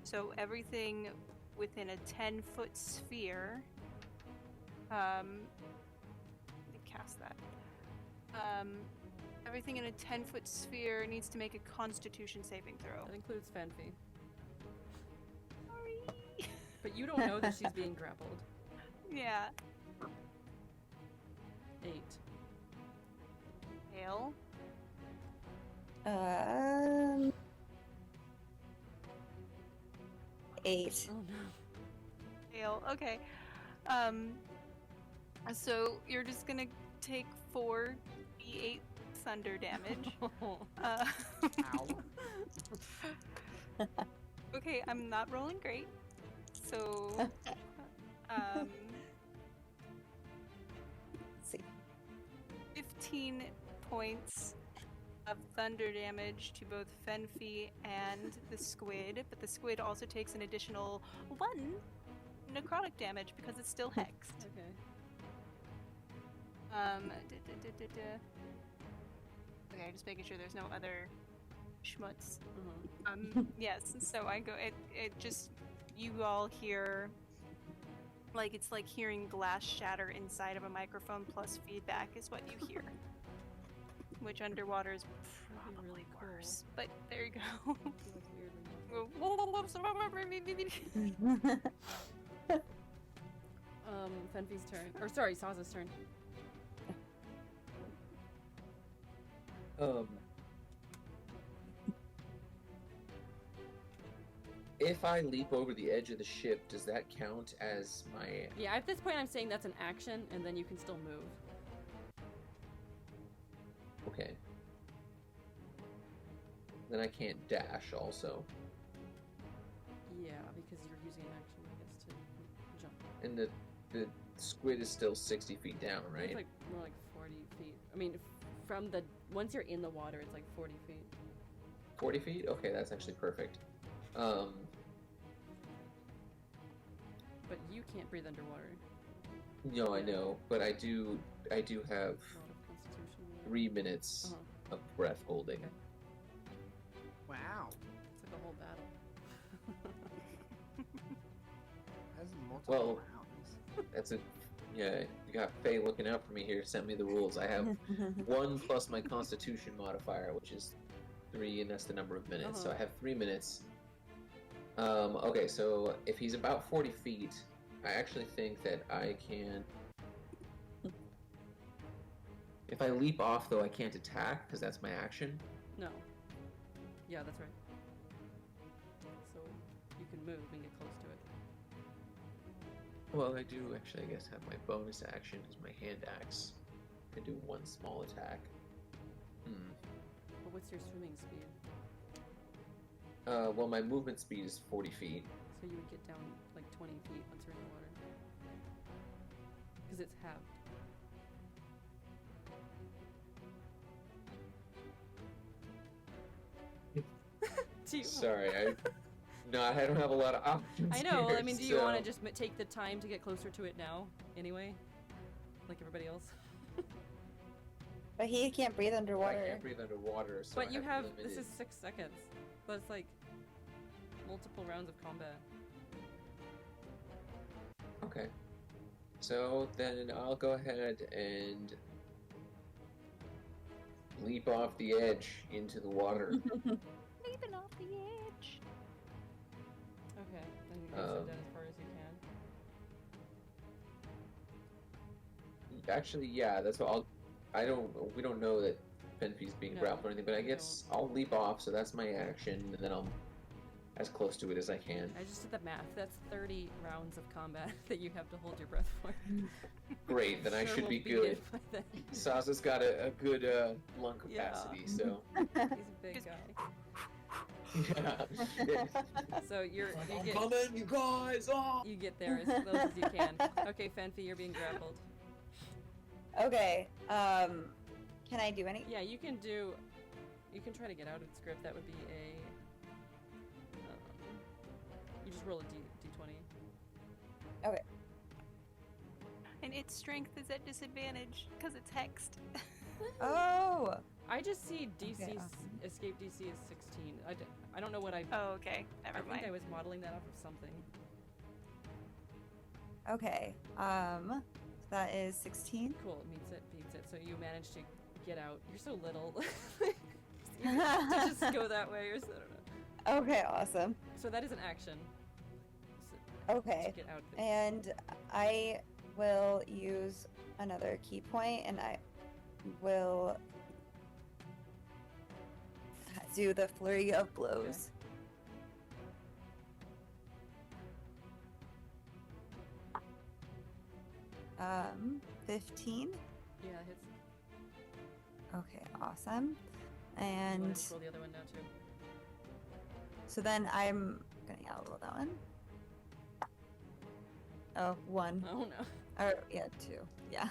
So everything within a 10-foot sphere. Let me cast that. Everything in a 10-foot sphere needs to make a Constitution saving throw. That includes Fenfi. Sorry. But you don't know that she's being grappled. Yeah. 8. Hail. 8. Oh no. Hail. Okay. So you're just gonna take 4d8 thunder damage. Ow. Okay, I'm not rolling great. So, Let's see. 15 points of thunder damage to both Fenfi and the squid, but the squid also takes an additional 1 necrotic damage because it's still hexed. Okay. Okay, just making sure there's no other schmutz. Uh-huh. Yes, so I go, it just, you all hear, like, it's like hearing glass shatter inside of a microphone plus feedback is what you hear. Which underwater is probably really cool. worse. But there you go. Feels weirdly Fenfi's turn. Or sorry, Sazza's turn. If I leap over the edge of the ship, does that count as my... Yeah, at this point I'm saying that's an action, and then you can still move. Okay. Then I can't dash also. Yeah, because you're using an action, I guess, to jump. And the squid is still 60 feet down, right? It's like more like 40 feet. I mean, from the... Once you're in the water, it's like 40 feet. 40 feet? Okay, that's actually perfect. But you can't breathe underwater. No, I know, but I do have A lot of constitution. 3 minutes Uh-huh. of breath holding. Okay. Wow. It's like a whole battle. That's multiple Well, rounds. That's a... Yeah, you got Faye looking out for me here. Sent me the rules. I have 1 plus my constitution modifier, which is 3, and that's the number of minutes. So I have 3 minutes. Okay, so if he's about 40 feet, I actually think that I can... If I leap off, though, I can't attack, because that's my action. No. Yeah, that's right. So you can move and get close to it. Well, I do actually, I guess, have my bonus action as my hand axe. I can do 1 small attack. But what's your swimming speed? Well, my movement speed is 40 feet. So you would get down like 20 feet once you're in the water. Because it's halved. Do you... Sorry, No, I don't have a lot of options. I know. Here, I mean, do you so- want to just take the time to get closer to it now, anyway, like everybody else? But he can't breathe I underwater. can't breathe underwater, so But I you have limited... this is 6 seconds. That's like multiple rounds of combat. Okay. So then I'll go ahead and leap off the edge into the water. Leaping off the edge. Okay, then you can send that as far as you can. Actually, yeah, that's what we don't know that Fenfi's being No, grappled or anything, but I we guess I'll leap off, so that's my action, and then I'll as close to it as I can. I just did the math. That's 30 rounds of combat that you have to hold your breath for. Great, then I Sure should we'll be beat good. it by then. Sazza's got a good lung capacity, so. He's a big guy. Yeah. So you I'm get coming, you guys! Oh! you get there as close as you can. Okay, Fenfi, you're being grappled. Okay. Can I do any? Yeah, you can try to get out of its grip. That would be a. You just roll a d20. Okay. And its strength is at disadvantage because it's hexed. Oh. I just see DC's Okay, awesome. escape DC is 16. I don't know what I. Oh, okay. I Never think mind. I was modeling that off of something. Okay. That is 16. Cool, it beats it. So you managed to get out. You're so little. to just go that way, or so, I don't know. Okay, awesome. So that is an action. So, Okay. to get out. And I will use another key point, and I will do the flurry of blows. 15. Yeah, it hits. Okay, awesome. You wanna And just roll the other one now too. so then I'm gonna roll that one. Oh, 1. Oh no. Or yeah, 2. Yeah.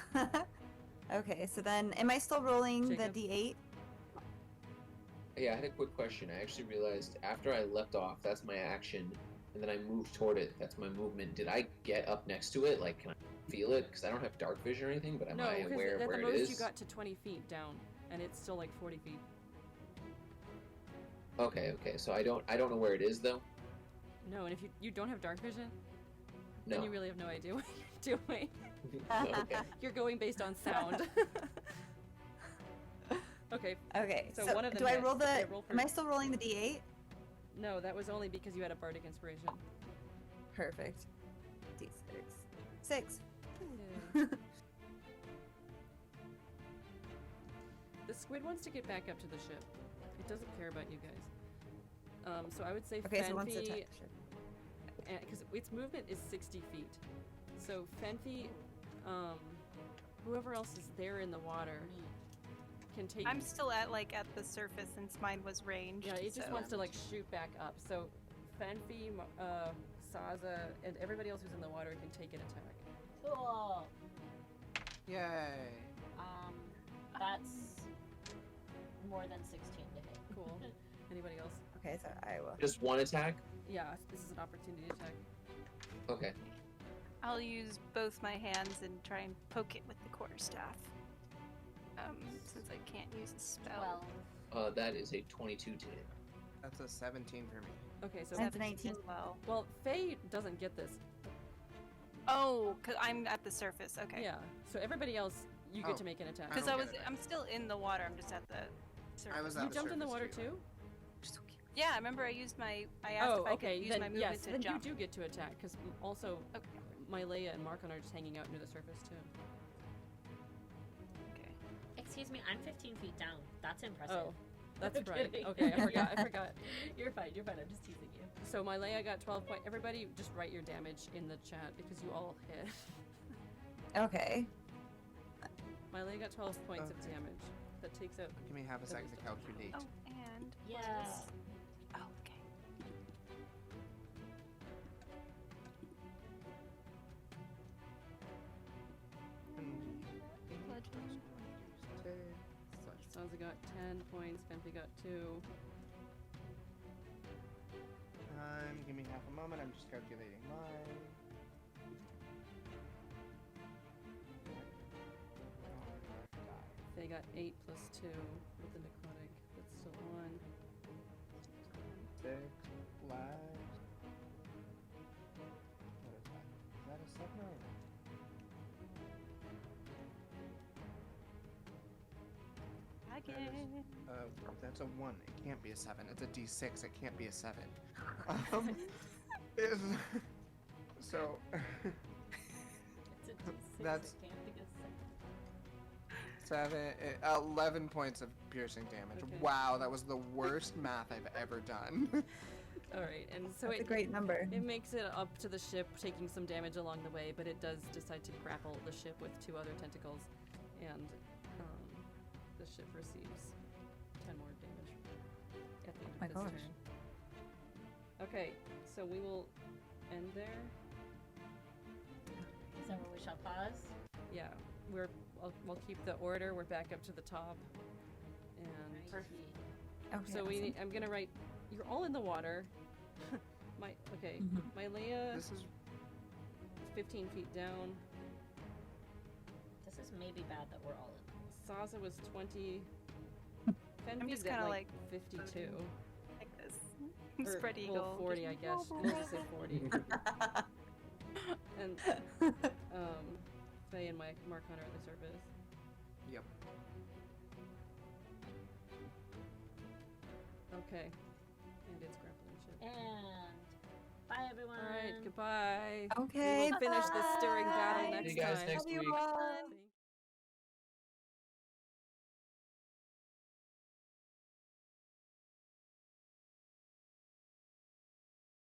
Okay, so then am I still rolling Jacob? the D8? Yeah, I had a quick question. I actually realized after I leapt off, that's my action, and then I moved toward it, that's my movement. Did I get up next to it? Like, can I feel it? Because I don't have dark vision or anything, but am No, I because aware of at where the it most is? you got to 20 feet down, and it's still like 40 feet. Okay, so I don't know where it is though. No, and if you don't have dark vision, No. then you really have no idea what you're doing. Okay. You're going based on sound. Okay. Okay, So so one of them do I hits. roll the? Okay, roll for- Am I still rolling the D8? No, that was only because you had a bardic inspiration. Perfect. D6. 6. The squid wants to get back up to the ship. It doesn't care about you guys. So I would say Okay, so once the Fenfi, attack. because its movement is 60 feet. So Fenfi, whoever else is there in the water, can take. I'm still at the surface since mine was ranged. Yeah, it just so- wants to shoot back up. So Fenfi, Sazza, and everybody else who's in the water can take an attack. Cool. Yay. That's more than 16 to hit. Cool. Anybody else? Okay, so I will. Just one attack? Yeah, this is an opportunity attack. Okay. I'll use both my hands and try and poke it with the quarterstaff. Since I can't use a spell. 12. That is a 22 to hit. That's a 17 for me. Okay, so That's 17 19. as well. well, Faye doesn't get this. Oh, because I'm at the surface. Okay. Yeah. So everybody else, you Oh. get to make an attack. I Because don't I'm get it. still in the water. I'm just at the surface. I was You at the jumped in the surface water too? Yeah, I remember I used I asked Oh, if I okay. could use Then my movement yes, to then jump. you do get to attack because also Okay. Mylea and Marcon are just hanging out near the surface too. Okay. Excuse me, I'm 15 feet down. That's impressive. Oh, that's I'm right. kidding. Okay, I forgot. You're fine. I'm just teasing you. So Mylea got 12 points. Everybody just write your damage in the chat because you all hit. Okay. Mylea got 12 points of Okay. damage. That takes out. Give me half a second to calculate. Oh, and Yeah. plus- Oh, okay. Bludgeoning. Sansa got 10 points. Fenfi got 2. Give me half a moment. I'm just calculating mine. They got 8 plus 2 with the necrotic. That's still 1. 6 lives. What is that? Is that a 7 or a 9? Again. That's a 1. It can't be a 7. It's a D6. It can't be a 7. So. It's a D6. That's- It can't be a 11 points of piercing damage. Okay. Wow, that was the worst math I've ever done. All right, and so That's a great number. It makes it up to the ship, taking some damage along the way, but it does decide to grapple the ship with 2 other tentacles, and the ship receives 10 more damage at the end My of gosh. its turn. Okay, so we will end there. Is that where we shall pause? Yeah, we'll keep the order. We're back up to the top, and Perfect. Okay, so awesome. I'm gonna write. You're all in the water. My Leia This is 15 feet down. This is maybe bad that we're all in. Saza was 20. Fenfi's just at kinda like like 52. Like this. Or, Spread well, eagle. 40, I guess. Let's just say 40. And Faye and Marcon are at the surface. yep. Okay. And it's grappling ship. And bye, everyone. All right, goodbye. Okay, We will finish this stirring battle bye. next See you guys time. next Love you week. all. Thank